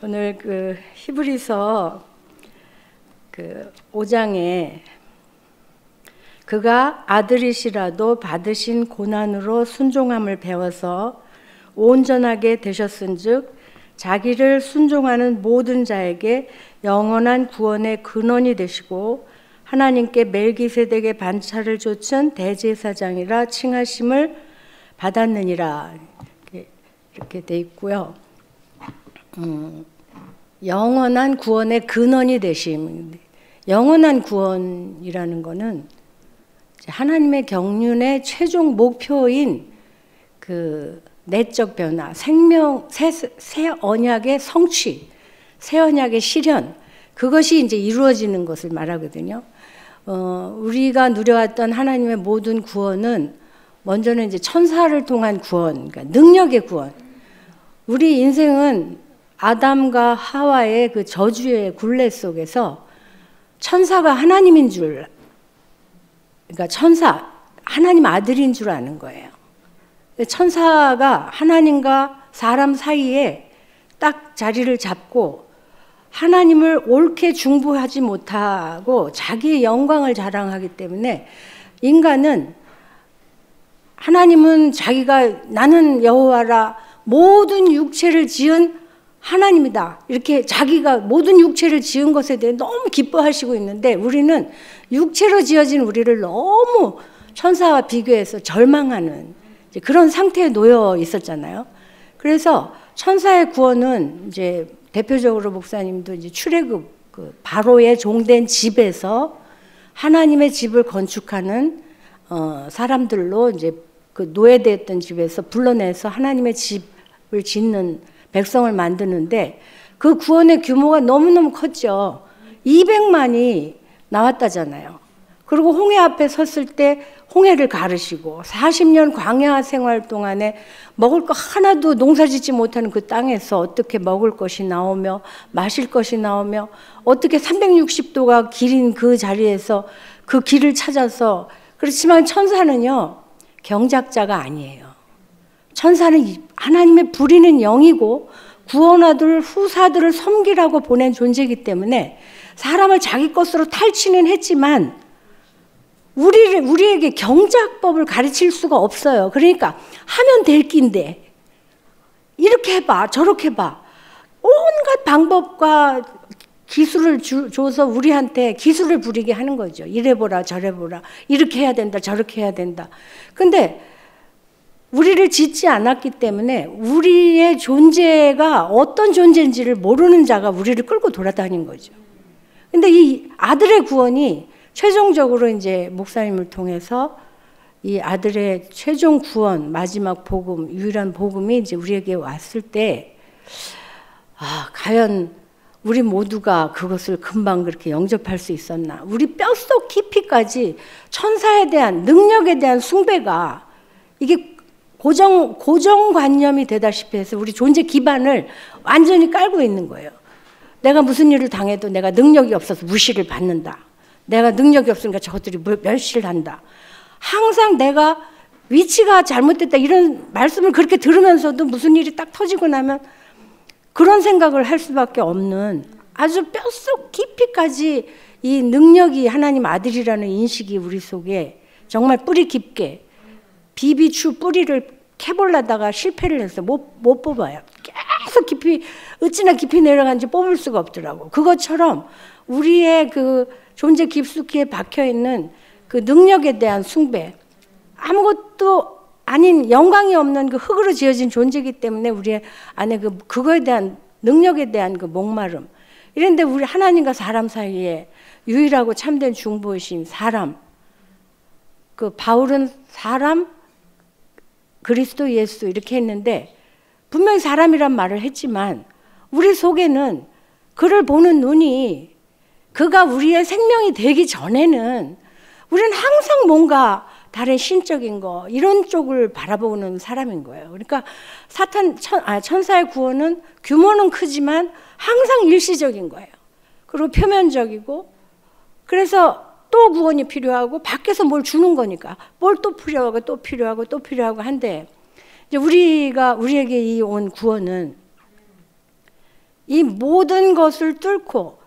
오늘 그 히브리서 그 5장에 그가 아들이시라도 받으신 고난으로 순종함을 배워서 온전하게 되셨은즉 자기를 순종하는 모든 자에게 영원한 구원의 근원이 되시고 하나님께 멜기세덱의 반차를 좇은 대제사장이라 칭하심을 받았느니라. 이렇게 돼 있고요. 영원한 구원의 근원이 되심. 영원한 구원이라는 것은 하나님의 경륜의 최종 목표인 그 내적 변화, 생명, 새 언약의 성취, 새 언약의 실현, 그것이 이제 이루어지는 것을 말하거든요. 우리가 누려왔던 하나님의 모든 구원은 먼저는 이제 천사를 통한 구원, 그러니까 능력의 구원. 우리 인생은 아담과 하와의 그 저주의 굴레 속에서 천사가 하나님인 줄, 그러니까 천사, 하나님 아들인 줄 아는 거예요. 천사가 하나님과 사람 사이에 딱 자리를 잡고 하나님을 옳게 중보하지 못하고 자기의 영광을 자랑하기 때문에 인간은 하나님은 자기가 나는 여호와라 모든 육체를 지은 하나님이다. 이렇게 자기가 모든 육체를 지은 것에 대해 너무 기뻐하시고 있는데 우리는 육체로 지어진 우리를 너무 천사와 비교해서 절망하는 그런 상태에 놓여 있었잖아요. 그래서 천사의 구원은 이제 대표적으로 목사님도 이제 출애굽 그 바로의 종된 집에서 하나님의 집을 건축하는 사람들로 이제 그 노예됐던 집에서 불러내서 하나님의 집을 짓는 백성을 만드는데 그 구원의 규모가 너무너무 컸죠. 200만이 나왔다잖아요. 그리고 홍해 앞에 섰을 때 홍해를 가르시고 40년 광야 생활 동안에 먹을 거 하나도 농사짓지 못하는 그 땅에서 어떻게 먹을 것이 나오며 마실 것이 나오며 어떻게 360도가 길인 그 자리에서 그 길을 찾아서. 그렇지만 천사는요 경작자가 아니에요. 천사는 하나님의 부리는 영이고 구원하들 후사들을 섬기라고 보낸 존재이기 때문에 사람을 자기 것으로 탈취는 했지만 우리에게 경작법을 가르칠 수가 없어요. 그러니까 하면 될 낀데 이렇게 해봐 저렇게 해봐 온갖 방법과 기술을 줘서 우리한테 기술을 부리게 하는 거죠. 이래보라 저래보라 이렇게 해야 된다 저렇게 해야 된다. 근데 우리를 짓지 않았기 때문에 우리의 존재가 어떤 존재인지를 모르는 자가 우리를 끌고 돌아다닌 거죠. 근데 이 아들의 구원이 최종적으로 이제 목사님을 통해서 이 아들의 최종 구원, 마지막 복음, 유일한 복음이 이제 우리에게 왔을 때, 과연 우리 모두가 그것을 금방 그렇게 영접할 수 있었나? 우리 뼛속 깊이까지 천사에 대한 능력에 대한 숭배가 이게 고정관념이 되다시피 해서 우리 존재 기반을 완전히 깔고 있는 거예요. 내가 무슨 일을 당해도 내가 능력이 없어서 무시를 받는다. 내가 능력이 없으니까 저것들이 멸시를 한다. 항상 내가 위치가 잘못됐다 이런 말씀을 그렇게 들으면서도 무슨 일이 딱 터지고 나면 그런 생각을 할 수밖에 없는 아주 뼛속 깊이까지 이 능력이 하나님 아들이라는 인식이 우리 속에 정말 뿌리 깊게 비비추 뿌리를 캐보려다가 실패를 해서 못 뽑아요. 계속 깊이 어찌나 깊이 내려간지 뽑을 수가 없더라고. 그것처럼 우리의 그 존재 깊숙이에 박혀있는 그 능력에 대한 숭배, 아무것도 아닌 영광이 없는 그 흙으로 지어진 존재이기 때문에 우리 안에 그거에 대한 능력에 대한 그 목마름. 이런데 우리 하나님과 사람 사이에 유일하고 참된 중보이신 사람, 그 바울은 사람, 그리스도 예수 이렇게 했는데 분명히 사람이란 말을 했지만 우리 속에는 그를 보는 눈이 그가 우리의 생명이 되기 전에는 우리는 항상 뭔가 다른 신적인 거 이런 쪽을 바라보는 사람인 거예요. 그러니까 천사의 구원은 규모는 크지만 항상 일시적인 거예요. 그리고 표면적이고 그래서 또 구원이 필요하고 밖에서 뭘 주는 거니까 뭘 또 필요하고 또 필요하고 또 필요하고 한데 이제 우리에게 이 온 구원은 이 모든 것을 뚫고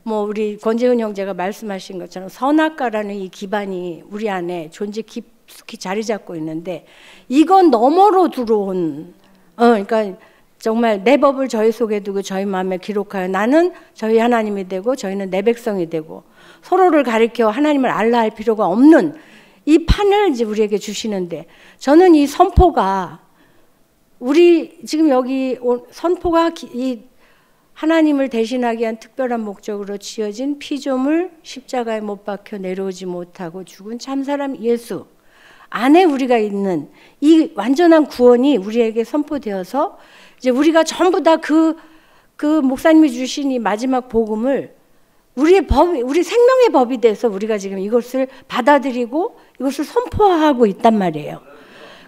뭐 우리 권재훈 형제가 말씀하신 것처럼 선악과라는 이 기반이 우리 안에 존재 깊숙이 자리 잡고 있는데 이건 너머로 들어온 그러니까 정말 내 법을 저희 속에 두고 저희 마음에 기록하여 나는 저희 하나님이 되고 저희는 내 백성이 되고 서로를 가리켜 하나님을 알라 할 필요가 없는 이 판을 이제 우리에게 주시는데 저는 이 선포가 우리 지금 여기 선포가 이 하나님을 대신하기 위한 특별한 목적으로 지어진 피조물 십자가에 못 박혀 내려오지 못하고 죽은 참사람 예수 안에 우리가 있는 이 완전한 구원이 우리에게 선포되어서 이제 우리가 전부 다 그 목사님이 주신 이 마지막 복음을 우리의 법, 우리 생명의 법이 돼서 우리가 지금 이것을 받아들이고 이것을 선포하고 있단 말이에요.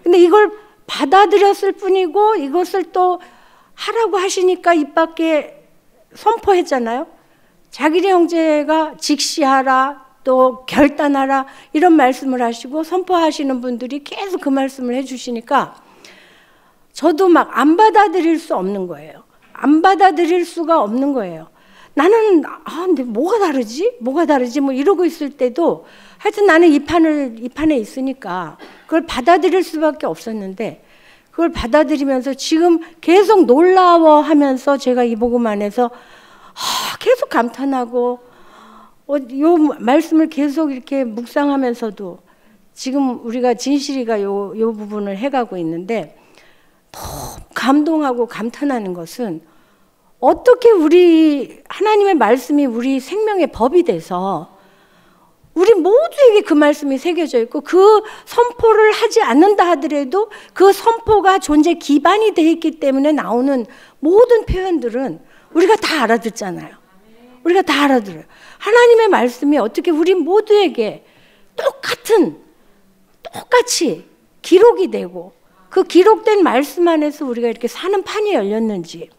근데 이걸 받아들였을 뿐이고 이것을 또 하라고 하시니까 입 밖에 선포했잖아요. 자기네 형제가 직시하라 또 결단하라 이런 말씀을 하시고 선포하시는 분들이 계속 그 말씀을 해주시니까 저도 막 안 받아들일 수 없는 거예요. 안 받아들일 수가 없는 거예요. 나는 근데 뭐가 다르지? 뭐가 다르지? 뭐 이러고 있을 때도 하여튼 나는 이 판에 있으니까 그걸 받아들일 수밖에 없었는데 그걸 받아들이면서 지금 계속 놀라워하면서 제가 이 복음 안에서 계속 감탄하고 요 말씀을 계속 이렇게 묵상하면서도 지금 우리가 진실이가 요 부분을 해가고 있는데 너무 감동하고 감탄하는 것은 어떻게 우리 하나님의 말씀이 우리 생명의 법이 돼서 우리 모두에게 그 말씀이 새겨져 있고 그 선포를 하지 않는다 하더라도 그 선포가 존재 기반이 되어 있기 때문에 나오는 모든 표현들은 우리가 다 알아듣잖아요. 우리가 다 알아들어요. 하나님의 말씀이 어떻게 우리 모두에게 똑같이 기록이 되고 그 기록된 말씀 안에서 우리가 이렇게 사는 판이 열렸는지.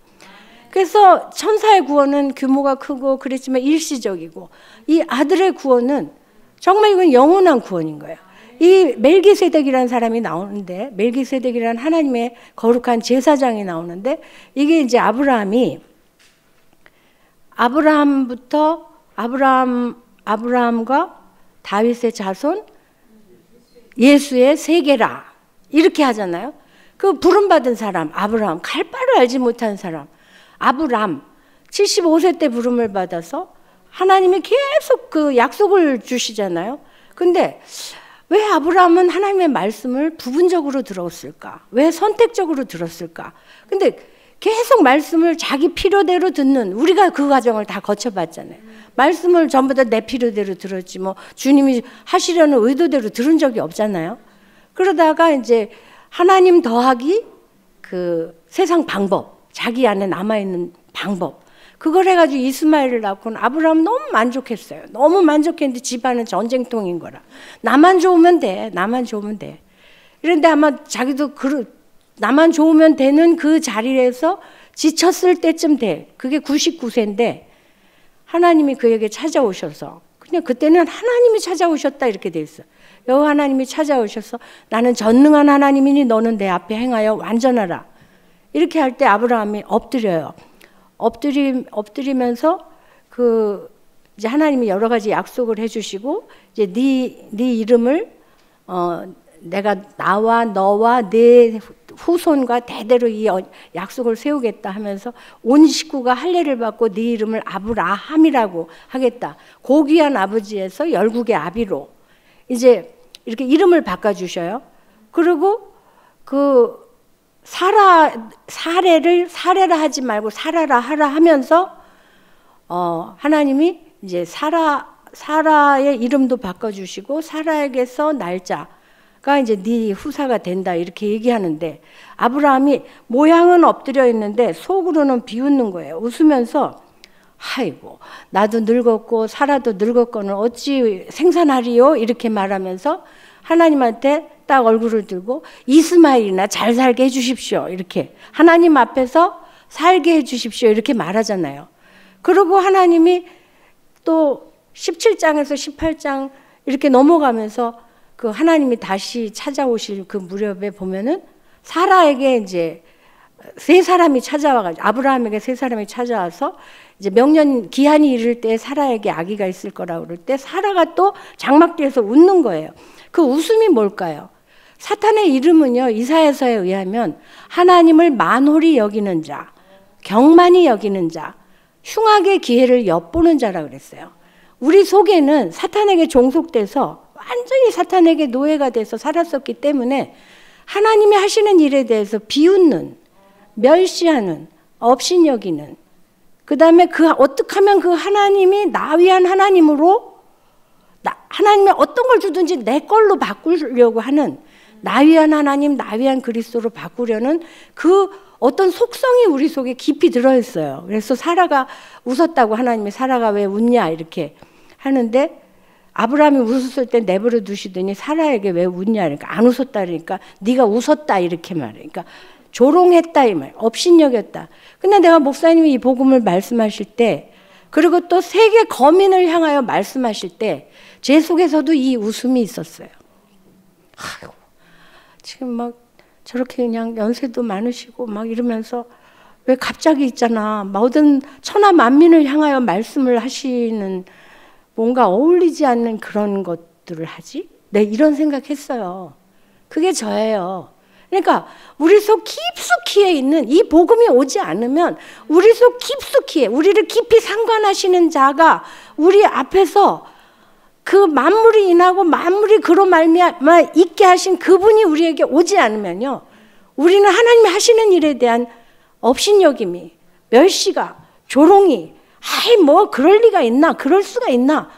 그래서 천사의 구원은 규모가 크고 그랬지만 일시적이고 이 아들의 구원은 정말 이건 영원한 구원인 거예요. 이 멜기세덱이라는 사람이 나오는데 멜기세덱이라는 하나님의 거룩한 제사장이 나오는데 이게 이제 아브라함과 다윗의 자손 예수의 세계라 이렇게 하잖아요. 그 부름받은 사람 아브라함 갈 바를 알지 못한 사람 아브람 75세 때 부름을 받아서 하나님이 계속 그 약속을 주시잖아요. 근데 왜 아브람은 하나님의 말씀을 부분적으로 들었을까? 왜 선택적으로 들었을까? 근데 계속 말씀을 자기 필요대로 듣는 우리가 그 과정을 다 거쳐봤잖아요. 말씀을 전부 다 내 필요대로 들었지 뭐 주님이 하시려는 의도대로 들은 적이 없잖아요. 그러다가 이제 하나님 더하기 그 세상 방법 자기 안에 남아있는 방법 그걸 해가지고 이스마엘을 낳고는 아브라함 너무 만족했어요. 너무 만족했는데 집안은 전쟁통인 거라. 나만 좋으면 돼. 이런데 아마 자기도 나만 좋으면 되는 그 자리에서 지쳤을 때쯤 돼. 그게 99세인데 하나님이 그에게 찾아오셔서 그냥 그때는 하나님이 찾아오셨다 이렇게 돼 있어. 여호와 하나님이 찾아오셔서 나는 전능한 하나님이니 너는 내 앞에 행하여 완전하라. 이렇게 할 때 아브라함이 엎드려요. 엎드리면서 그 이제 하나님이 여러 가지 약속을 해주시고 이제 네 이름을 내가 나와 너와 네 후손과 대대로 이 약속을 세우겠다 하면서 온 식구가 할례를 받고 네 이름을 아브라함이라고 하겠다. 고귀한 아버지에서 열국의 아비로 이제 이렇게 이름을 바꿔주셔요. 그리고 그 사례라 하지 말고 사라라 하라 하면서 하나님이 이제 사라의 이름도 바꿔주시고 사라에게서 날짜가 이제 네 후사가 된다 이렇게 얘기하는데 아브라함이 모양은 엎드려 있는데 속으로는 비웃는 거예요. 웃으면서 아이고 나도 늙었고 사라도 늙었거늘 어찌 생산하리요 이렇게 말하면서 하나님한테 딱 얼굴을 들고 이스마엘이나 잘 살게 해주십시오 이렇게 하나님 앞에서 살게 해주십시오 이렇게 말하잖아요. 그리고 하나님이 또 17장에서 18장 이렇게 넘어가면서 그 하나님이 다시 찾아오실 그 무렵에 보면은 사라에게 이제 세 사람이 찾아와가지고 아브라함에게 세 사람이 찾아와서 이제 명년 기한이 이를 때 사라에게 아기가 있을 거라고 그럴 때 사라가 또 장막뒤에서 웃는 거예요. 그 웃음이 뭘까요? 사탄의 이름은요, 이사야서에 의하면 하나님을 만홀히 여기는 자, 경만히 여기는 자, 흉악의 기회를 엿보는 자라 그랬어요. 우리 속에는 사탄에게 종속돼서 완전히 사탄에게 노예가 돼서 살았었기 때문에 하나님이 하시는 일에 대해서 비웃는, 멸시하는, 업신여기는, 그 다음에 어떻게 하면 그 하나님이 나 위한 하나님으로 하나님이 어떤 걸 주든지 내 걸로 바꾸려고 하는, 나 위한 하나님, 나 위한 그리스도로 바꾸려는 그 어떤 속성이 우리 속에 깊이 들어있어요. 그래서 사라가 웃었다고 하나님이 사라가 왜 웃냐 이렇게 하는데 아브라함이 웃었을 때 내버려 두시더니 사라에게 왜 웃냐 그러니까 안 웃었다 그러니까 네가 웃었다 이렇게 말해. 그러니까 조롱했다 이 말, 업신여겼다. 근데 내가 목사님이 이 복음을 말씀하실 때 그리고 또 세계 거민을 향하여 말씀하실 때 제 속에서도 이 웃음이 있었어요. 아이고, 지금 막 저렇게 그냥 연세도 많으시고 막 이러면서 왜 갑자기 있잖아. 모든 천하 만민을 향하여 말씀을 하시는 뭔가 어울리지 않는 그런 것들을 하지? 네, 이런 생각했어요. 그게 저예요. 그러니까 우리 속 깊숙이에 있는 이 복음이 오지 않으면 우리 속 깊숙이에 우리를 깊이 상관하시는 자가 우리 앞에서 그 만물이 인하고 만물이 그로 말미암아 있게 하신 그분이 우리에게 오지 않으면요, 우리는 하나님이 하시는 일에 대한 업신여김이, 멸시가, 조롱이, 아이 뭐 그럴 리가 있나, 그럴 수가 있나,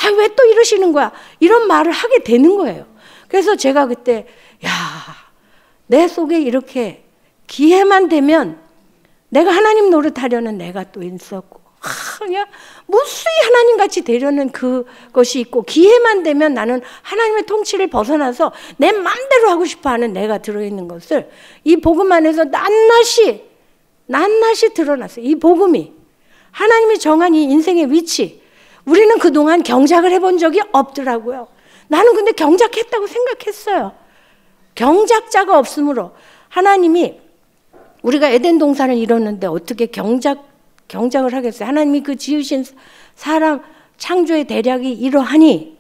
아 왜 또 이러시는 거야, 이런 말을 하게 되는 거예요. 그래서 제가 그때 야, 내 속에 이렇게 기회만 되면 내가 하나님 노릇하려는 내가 또 있었고, 그냥 무수히 하나님같이 되려는 그것이 있고, 기회만 되면 나는 하나님의 통치를 벗어나서 내 마음대로 하고 싶어하는 내가 들어있는 것을 이 복음 안에서 낱낱이 드러났어요. 이 복음이 하나님이 정한 이 인생의 위치, 우리는 그동안 경작을 해본 적이 없더라고요. 나는 근데 경작했다고 생각했어요. 경작자가 없으므로 하나님이, 우리가 에덴 동산을 이뤘는데 어떻게 경작을 하겠어요? 하나님이 그 지으신 사람 창조의 대략이 이러하니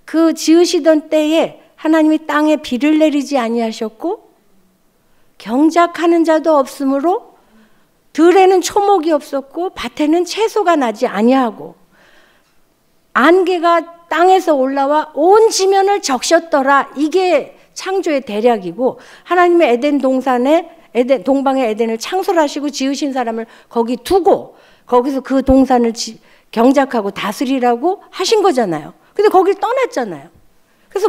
그 지으시던 때에 하나님이 땅에 비를 내리지 아니하셨고 경작하는 자도 없으므로 들에는 초목이 없었고 밭에는 채소가 나지 아니하고 안개가 땅에서 올라와 온 지면을 적셨더라. 이게 창조의 대략이고, 하나님의 에덴 동산에 동방의 에덴을 창설하시고 지으신 사람을 거기 두고 거기서 그 동산을 경작하고 다스리라고 하신 거잖아요. 근데 거길 떠났잖아요. 그래서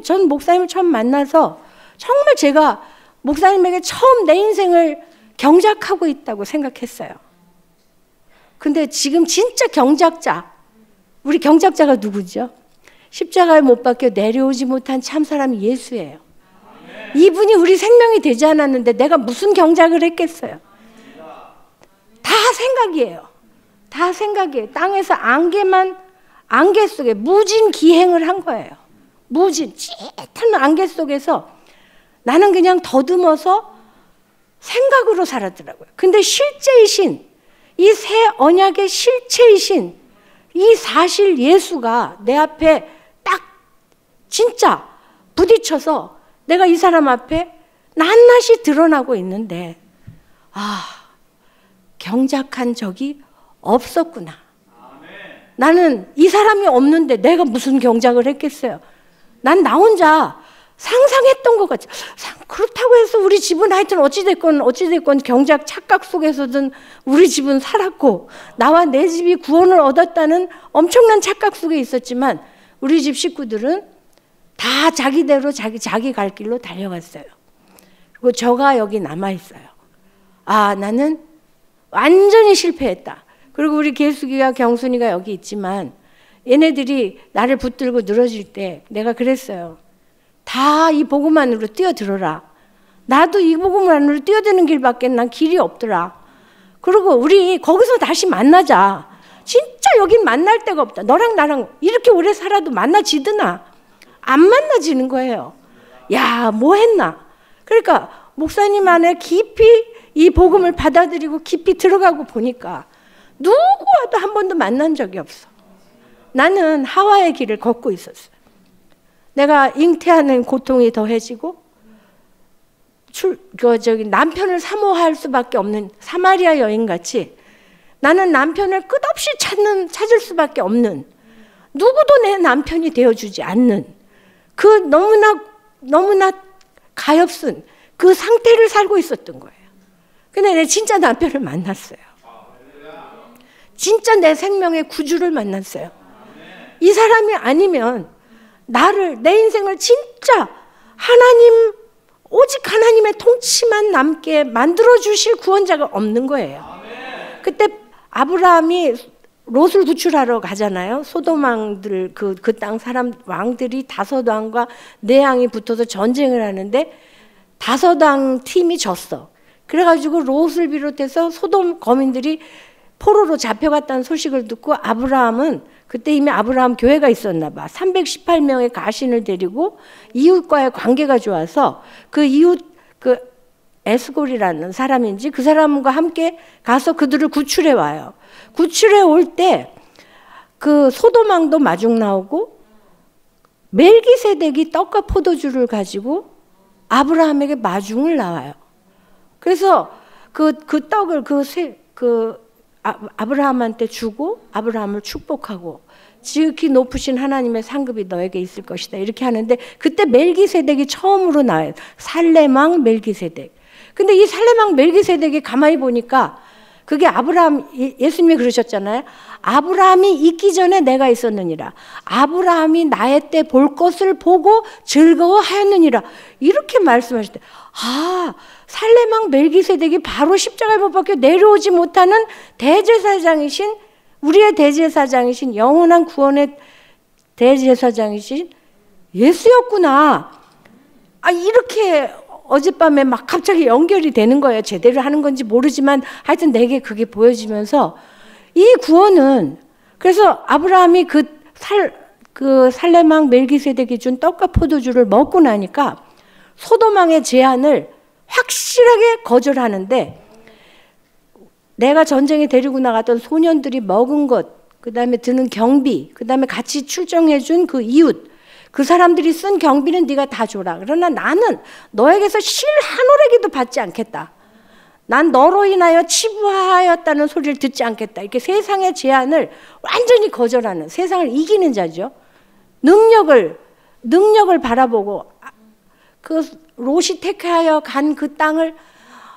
전 목사님을 처음 만나서 정말 제가 목사님에게 처음 내 인생을 경작하고 있다고 생각했어요. 근데 지금 진짜 경작자, 우리 경작자가 누구죠? 십자가에 못 박혀 내려오지 못한 참 사람이 예수예요. 이분이 우리 생명이 되지 않았는데 내가 무슨 경작을 했겠어요? 다 생각이에요. 다 생각이에요. 땅에서 안개 속에 무진 기행을 한 거예요. 무진 짙은 안개 속에서 나는 그냥 더듬어서 생각으로 살았더라고요. 근데 실제이신, 이 새 언약의 실체이신 이 사실 예수가 내 앞에 딱 진짜 부딪혀서 내가 이 사람 앞에 낱낱이 드러나고 있는데, 경작한 적이 없었구나. 나는 이 사람이 없는데 내가 무슨 경작을 했겠어요. 난 나 혼자 상상했던 것 같아. 그렇다고 해서 우리 집은 하여튼 어찌됐건 경작 착각 속에서든 우리 집은 살았고 나와 내 집이 구원을 얻었다는 엄청난 착각 속에 있었지만 우리 집 식구들은 다 자기대로 자기 갈 길로 달려갔어요. 그리고 저가 여기 남아있어요. 나는 완전히 실패했다. 그리고 우리 계숙이와 경순이가 여기 있지만 얘네들이 나를 붙들고 늘어질 때 내가 그랬어요. 다 이 복음 안으로 뛰어들어라. 나도 이 복음 안으로 뛰어드는 길밖에 난 길이 없더라. 그리고 우리 거기서 다시 만나자. 진짜 여긴 만날 데가 없다. 너랑 나랑 이렇게 오래 살아도 만나지드나? 안 만나지는 거예요. 야, 뭐 했나? 그러니까 목사님 안에 깊이 이 복음을 받아들이고 깊이 들어가고 보니까 누구와도 한 번도 만난 적이 없어. 나는 하와의 길을 걷고 있었어요. 내가 잉태하는 고통이 더해지고 남편을 사모할 수밖에 없는 사마리아 여인같이 나는 남편을 끝없이 찾을 수밖에 없는, 누구도 내 남편이 되어주지 않는 그 너무나 가엾은 그 상태를 살고 있었던 거예요. 근데 내가 진짜 남편을 만났어요. 진짜 내 생명의 구주를 만났어요. 이 사람이 아니면 내 인생을 진짜 오직 하나님의 통치만 남게 만들어주실 구원자가 없는 거예요. 그때 아브라함이 롯을 구출하러 가잖아요. 소돔 왕들, 그 땅 사람 왕들이 다섯 왕과 네 왕이 붙어서 전쟁을 하는데 다섯 왕 팀이 졌어. 그래가지고 롯을 비롯해서 소돔 거민들이 포로로 잡혀갔다는 소식을 듣고 아브라함은, 그때 이미 아브라함 교회가 있었나 봐, 318명의 가신을 데리고 이웃과의 관계가 좋아서 그 이웃 에스골이라는 사람인지 그 사람과 함께 가서 그들을 구출해 와요. 구출해 올 때 그 소돔 왕도 마중 나오고 멜기세덱이 떡과 포도주를 가지고 아브라함에게 마중을 나와요. 그래서 그 떡을 아브라함한테 주고 아브라함을 축복하고 지극히 높으신 하나님의 상급이 너에게 있을 것이다 이렇게 하는데, 그때 멜기세덱이 처음으로 나와요. 살렘왕 멜기세덱. 근데 이 살렘왕 멜기세덱이 가만히 보니까 그게 예수님이 그러셨잖아요. 아브라함이 있기 전에 내가 있었느니라. 아브라함이 나의 때 볼 것을 보고 즐거워하였느니라. 이렇게 말씀하실 때, 살렘왕 멜기세덱이 바로 십자가에 못 박혀 내려오지 못하는 대제사장이신, 우리의 대제사장이신, 영원한 구원의 대제사장이신 예수였구나. 이렇게 어젯밤에 막 갑자기 연결이 되는 거예요. 제대로 하는 건지 모르지만 하여튼 내게 그게 보여지면서 이 구원은, 그래서 아브라함이 살렘왕 멜기세덱이 준 떡과 포도주를 먹고 나니까 소돔왕의 제안을 확실하게 거절하는데, 내가 전쟁에 데리고 나갔던 소년들이 먹은 것, 그 다음에 드는 경비, 그 다음에 같이 출정해 준 그 이웃, 그 사람들이 쓴 경비는 네가 다 줘라. 그러나 나는 너에게서 실 한 오레기도 받지 않겠다. 난 너로 인하여 치부하였다는 소리를 듣지 않겠다. 이렇게 세상의 제안을 완전히 거절하는, 세상을 이기는 자죠. 능력을 바라보고 그 롯이 택하여 간 그 땅을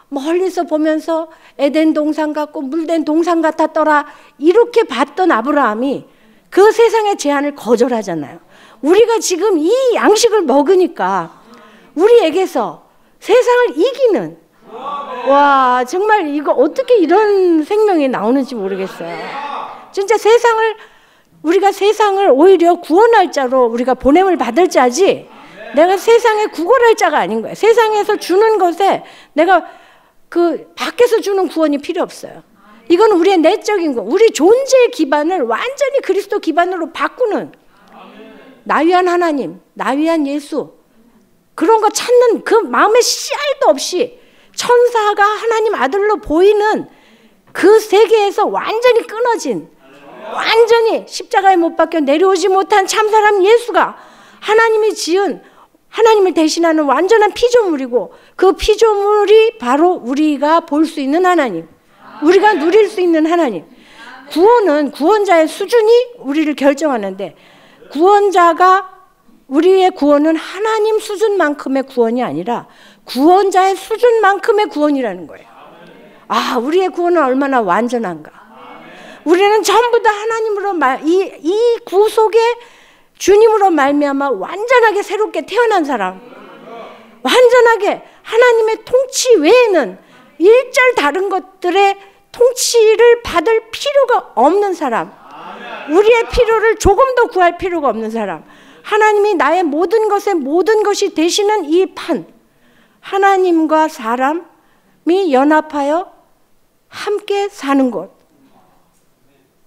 멀리서 보면서 에덴 동산 같고 물된 동산 같았더라 이렇게 봤던 아브라함이 그 세상의 제안을 거절하잖아요. 우리가 지금 이 양식을 먹으니까 우리에게서 세상을 이기는, 와, 정말 이거 어떻게 이런 생명이 나오는지 모르겠어요. 진짜 우리가 세상을 오히려 구원할 자로 우리가 보냄을 받을 자지, 내가 세상에 구걸할 자가 아닌 거예요. 세상에서 주는 것에 내가 밖에서 주는 구원이 필요 없어요. 이건 우리의 내적인 거, 우리 존재의 기반을 완전히 그리스도 기반으로 바꾸는, 나 위한 하나님, 나 위한 예수, 그런 거 찾는 그 마음의 씨알도 없이 천사가 하나님 아들로 보이는 그 세계에서 완전히 끊어진, 완전히 십자가에 못 박혀 내려오지 못한 참사람 예수가 하나님이 지은, 하나님을 대신하는 완전한 피조물이고, 그 피조물이 바로 우리가 볼 수 있는 하나님, 우리가 누릴 수 있는 하나님. 구원은 구원자의 수준이 우리를 결정하는데, 우리의 구원은 하나님 수준만큼의 구원이 아니라 구원자의 수준만큼의 구원이라는 거예요. 우리의 구원은 얼마나 완전한가. 우리는 전부 다 하나님으로 이 구속의 주님으로 말미암아 완전하게 새롭게 태어난 사람, 완전하게 하나님의 통치 외에는 일절 다른 것들의 통치를 받을 필요가 없는 사람, 우리의 필요를 조금 더 구할 필요가 없는 사람, 하나님이 나의 모든 것에 모든 것이 되시는 이 판, 하나님과 사람이 연합하여 함께 사는 곳,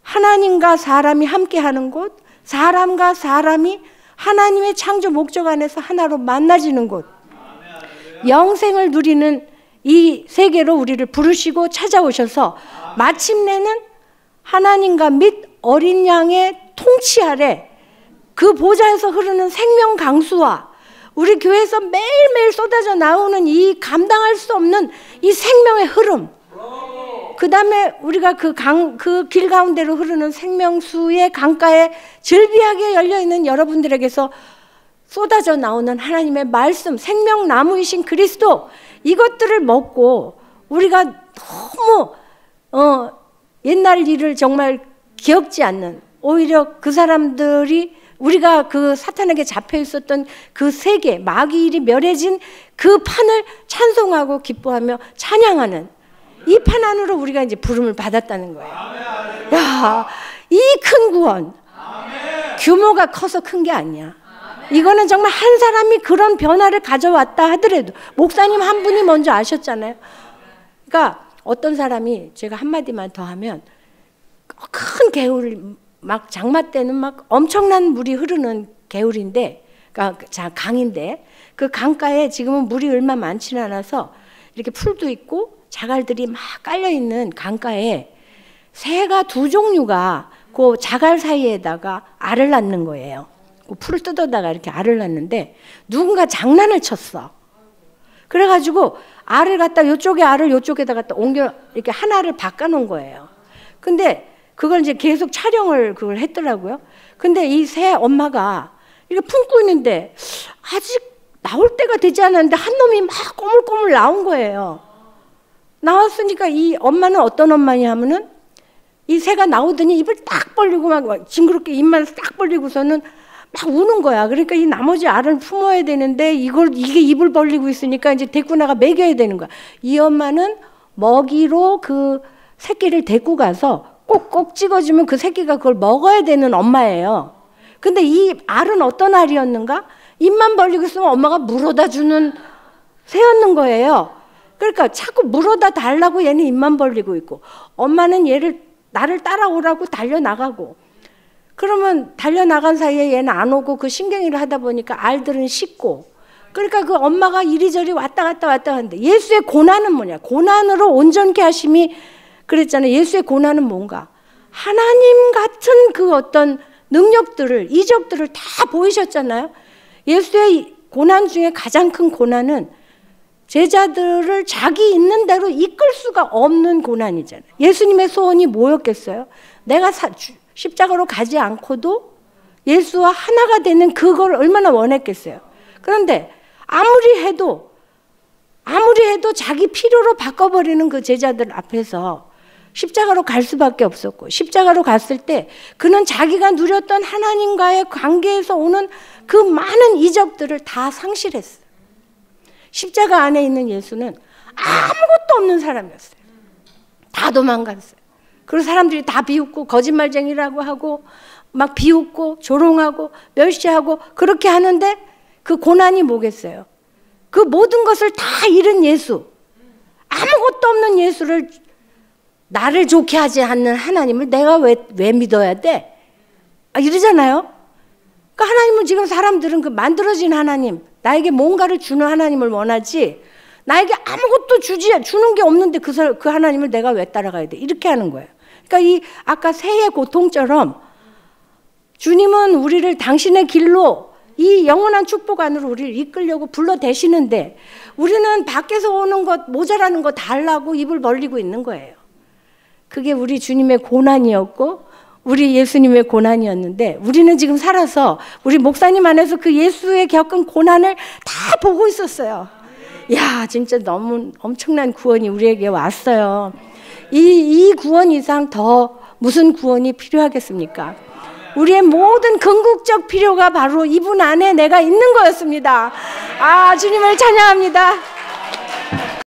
하나님과 사람이 함께 하는 곳, 사람과 사람이 하나님의 창조 목적 안에서 하나로 만나지는 곳, 영생을 누리는 이 세계로 우리를 부르시고 찾아오셔서 마침내는 하나님과 및 어린 양의 통치 아래 그 보좌에서 흐르는 생명 강수와 우리 교회에서 매일매일 쏟아져 나오는 이 감당할 수 없는 이 생명의 흐름, 그 다음에 우리가 그 길 가운데로 흐르는 생명수의 강가에 즐비하게 열려있는 여러분들에게서 쏟아져 나오는 하나님의 말씀, 생명나무이신 그리스도, 이것들을 먹고 우리가 너무 옛날 일을 정말 기억지 않는, 오히려 그 사람들이 우리가 그 사탄에게 잡혀 있었던 그 세계, 마귀 일이 멸해진 그 판을 찬송하고 기뻐하며 찬양하는 이 판 안으로 우리가 이제 부름을 받았다는 거예요. 야, 이 큰 구원, 규모가 커서 큰 게 아니야. 이거는 정말 한 사람이 그런 변화를 가져왔다 하더라도, 목사님 한 분이 먼저 아셨잖아요. 그러니까 어떤 사람이, 제가 한마디만 더 하면, 큰 개울, 막 장마 때는 막 엄청난 물이 흐르는 개울인데, 그러니까 강인데, 그 강가에 지금은 물이 얼마 많지는 않아서 이렇게 풀도 있고 자갈들이 막 깔려 있는 강가에 새가 두 종류가 그 자갈 사이에다가 알을 낳는 거예요. 그 풀을 뜯어다가 이렇게 알을 낳는데 누군가 장난을 쳤어. 그래가지고 알을 갖다 이쪽에 알을 이쪽에다 갖다 옮겨 이렇게 하나를 바꿔놓은 거예요. 근데 그걸 이제 계속 촬영을 그걸 했더라고요. 근데 이 새 엄마가 이렇게 품고 있는데 아직 나올 때가 되지 않았는데 한 놈이 막 꼬물꼬물 나온 거예요. 나왔으니까 이 엄마는 어떤 엄마냐 이 새가 나오더니 입을 딱 벌리고 막 징그럽게 입만 딱 벌리고서는 막 우는 거야. 그러니까 이 나머지 알을 품어야 되는데 이게 입을 벌리고 있으니까 이제 데리고 나가 먹여야 되는 거야. 이 엄마는 먹이로 그 새끼를 데리고 가서 꼭꼭 찍어주면 그 새끼가 그걸 먹어야 되는 엄마예요. 근데 이 알은 어떤 알이었는가? 입만 벌리고 있으면 엄마가 물어다 주는 새였는 거예요. 그러니까 자꾸 물어다 달라고 얘는 입만 벌리고 있고, 엄마는 나를 따라오라고 달려나가고, 그러면 달려나간 사이에 얘는 안 오고 그 신경이를 하다 보니까 알들은 식고, 그러니까 그 엄마가 이리저리 왔다 갔다 하는데, 예수의 고난은 뭐냐? 고난으로 온전케 하심이 그랬잖아요. 예수의 고난은 뭔가? 하나님 같은 그 어떤 능력들을, 이적들을 다 보이셨잖아요. 예수의 고난 중에 가장 큰 고난은 제자들을 자기 있는 대로 이끌 수가 없는 고난이잖아요. 예수님의 소원이 뭐였겠어요? 내가 십자가로 가지 않고도 예수와 하나가 되는 그걸 얼마나 원했겠어요. 그런데 아무리 해도 자기 필요로 바꿔버리는 그 제자들 앞에서 십자가로 갈 수밖에 없었고, 십자가로 갔을 때 그는 자기가 누렸던 하나님과의 관계에서 오는 그 많은 이적들을 다 상실했어요. 십자가 안에 있는 예수는 아무것도 없는 사람이었어요. 다 도망갔어요. 그리고 사람들이 다 비웃고 거짓말쟁이라고 하고 막 비웃고 조롱하고 멸시하고 그렇게 하는데, 그 고난이 뭐겠어요? 그 모든 것을 다 잃은 예수, 아무것도 없는 예수를, 나를 좋게 하지 않는 하나님을 내가 왜 믿어야 돼? 이러잖아요. 그러니까 하나님은, 지금 사람들은 그 만들어진 하나님, 나에게 뭔가를 주는 하나님을 원하지, 나에게 아무것도 주는 게 없는데 그 하나님을 내가 왜 따라가야 돼? 이렇게 하는 거예요. 그러니까 아까 새의 고통처럼 주님은 우리를 당신의 길로, 이 영원한 축복 안으로 우리를 이끌려고 불러대시는데, 우리는 밖에서 오는 것, 모자라는 거 달라고 입을 벌리고 있는 거예요. 그게 우리 주님의 고난이었고 우리 예수님의 고난이었는데, 우리는 지금 살아서 우리 목사님 안에서 그 예수의 겪은 고난을 다 보고 있었어요. 야, 진짜 너무 엄청난 구원이 우리에게 왔어요. 이 구원 이상 더 무슨 구원이 필요하겠습니까? 우리의 모든 궁극적 필요가 바로 이분 안에 내가 있는 거였습니다. 주님을 찬양합니다.